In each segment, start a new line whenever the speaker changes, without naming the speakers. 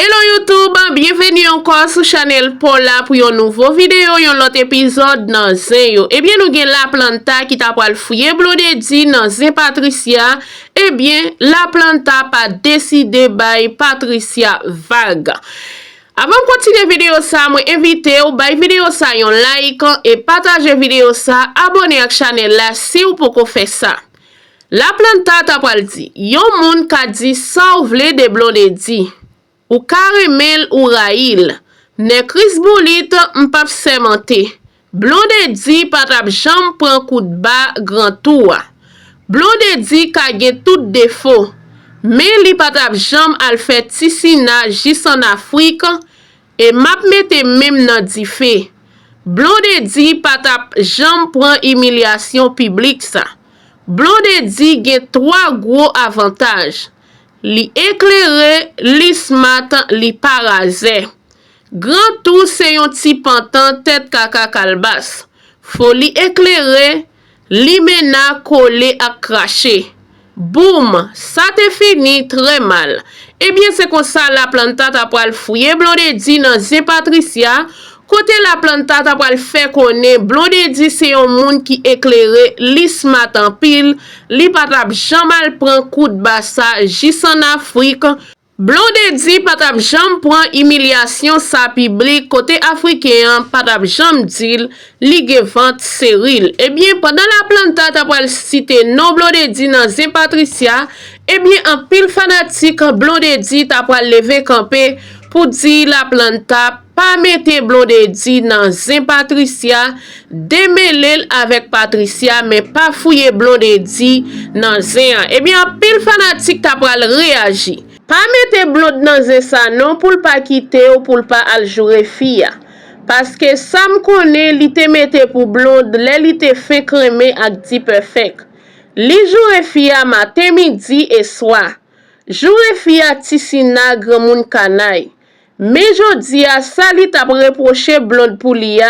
Hello YouTube, bienvenue encore sur channel Paula pour une nouvelle vidéo, un autre épisode dans Zin. Eh bien, nous avons la planta qui t'a pas fouillé Blondedi dans Zin Patricia. Eh bien, la planta pas décidé by Patricia vague. Avant de continuer la vidéo, ça, moi invite ou by vidéo ça un like et partager vidéo ça, abonner à la chaîne là si vous pouvez faire ça. La planta t'a pas dit, yon moun ka dit ça ou vle de Blondedi. Ou caramel ou raïl, ne Chris Boulit m'pap sementé. Blondedi patap jam pran coup de bas grand tour. Blondedi ka gen tout défaut, mais li patap jam al fait tisina jis en Afrique et map mette même nan di fe. Blondedi patap jam pran humiliation publique ça. Blondedi gen 3 gros avantages. Li éclairé, li smart, li parasé. Grand tout c'est yon ti pantan tête kaka kalbas. Faut li éclairé, li mena collé à cracher. Boum, ça te fini très mal. Eh bien c'est comme ça la planta t'a pral fouiller Blondedi dans Zin Patricia. Côté la planta t'a pral fait connaître Blondedi c'est un monde qui éclairé, li smart en pile, li patap jamal prend coup de bassa jis en Afrique. Blondedi patap jam prend humiliation sa public côté africain patap jam dil li gen vente séril. Eh bien pendant la planta t'a pral citer non Blondedi dans Zin Patricia, eh bien en pile fanatique Blondedi t'a pral lever camper pour dire la planta pas mette Blondedi dans Zin Patricia, démêler avec Patricia, mais pas fouiller Blondedi dans Zin. Eh bien, pile fanatique t'a pral réagir. Pas mette Blondedi dans Zin ça non pour pas quitter ou pour pas al jouer fille. Parce que ça me connaît, li te mette pour Blonde, li te fait crémer ak di perfect. Li jouer fille matin, midi et soir. Jouer fille tisina grand moun kanay. Mais jodi a sa li tap reproché Blonde pou li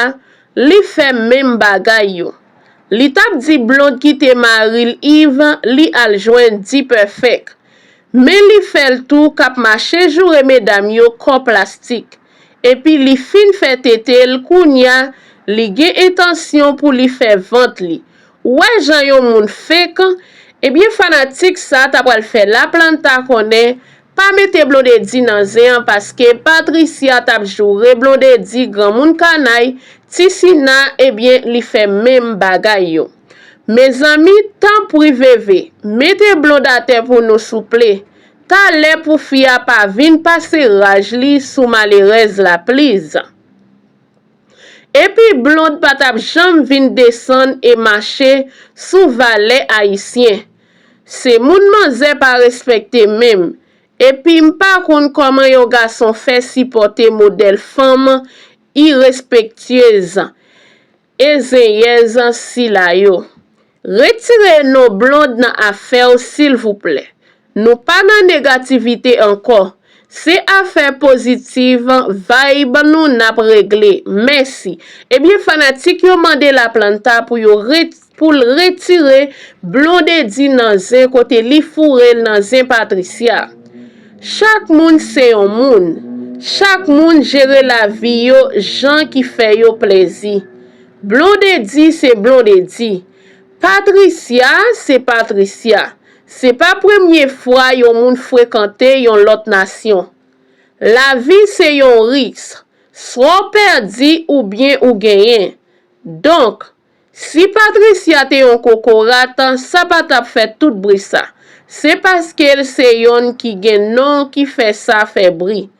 fait même bagay yo. Li tap di Blonde qui te maril Yves, li al joindre di perfect. Mais li fait tout kap marché joure mesdames yo kon plastique. Et puis li fin fait tetel kounya, li gen intention pour li fait vente li. Ouais jan yon moun fek, et bien fanatique ça tap pral fait la planta connaît. Pas mette Blondedi dans Zin parce que Patricia tap joure Blondedi grand moun kanay, tisina eh bien li fait même bagay yo. Mes amis, temps privé, mettez Blonde à terre pour nous souple. Ta lè pour fia pa vin passe rage li sou malheureuse la please. Et puis Blonde patap jam vin descendre et marcher sous valet haïtien. C'est moun manze pas respecter même. Et puis m'pa konn comment yon garçon fait supporter modèle femme irrespectueuse et zeyeuse si la yo. Retirez nos Blondes dans affaire s'il vous plaît. Nous pas dans négativité encore. C'est affaire positive, vibe nous n'a réglé. Merci. Eh bien fanatique yo mande la planta pour retirer Blondedi dans Zin côté li fourel dans Zin Patricia. Chaque moun c'est un moun. Chaque moun gère la vie yo, gens qui fait yo plaisir. Blondedi c'est Blondedi. Patricia c'est Patricia. C'est pas première fois yon moun fréquenter yon l'autre nation. La vie c'est yon risque. Soit perdu ou bien ou gagné. Donc, si Patricia te yon kokorat, ça pas t'a fait tout bruit ça. C'est parce qu'elle c'est yon qui gen non qui fait ça fait bri.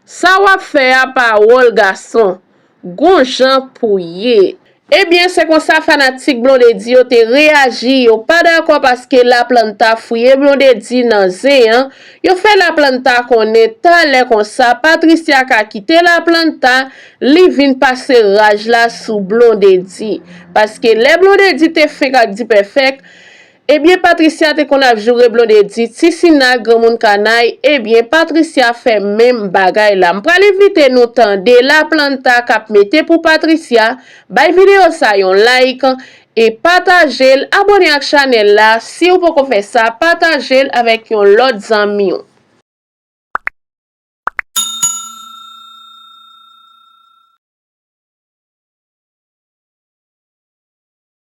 Ça va faire parole garçon. Gon jan pouye. Eh bien, c'est comme ça fanatique Blondedi yo te réagi yo pas d'accord parce que la planta fouille Blondedi dans Zin. Yo fait la planta connaît talè comme ça Patricia ka quitté la planta, li vin passer rage là sous Blondedi parce que les Blondedi te fait ka di perfect. Eh bien, Patricia te kon a joure Blondedi, tisina grand moun kanay, eh bien, Patricia fait même bagay la. M'pral invite nou tande la planta kap mette pour Patricia. Bay vidéo sa yon like et partagez, abonnez à la chaîne là. Si vous pouvez faire ça, partagez avec yon lot zami.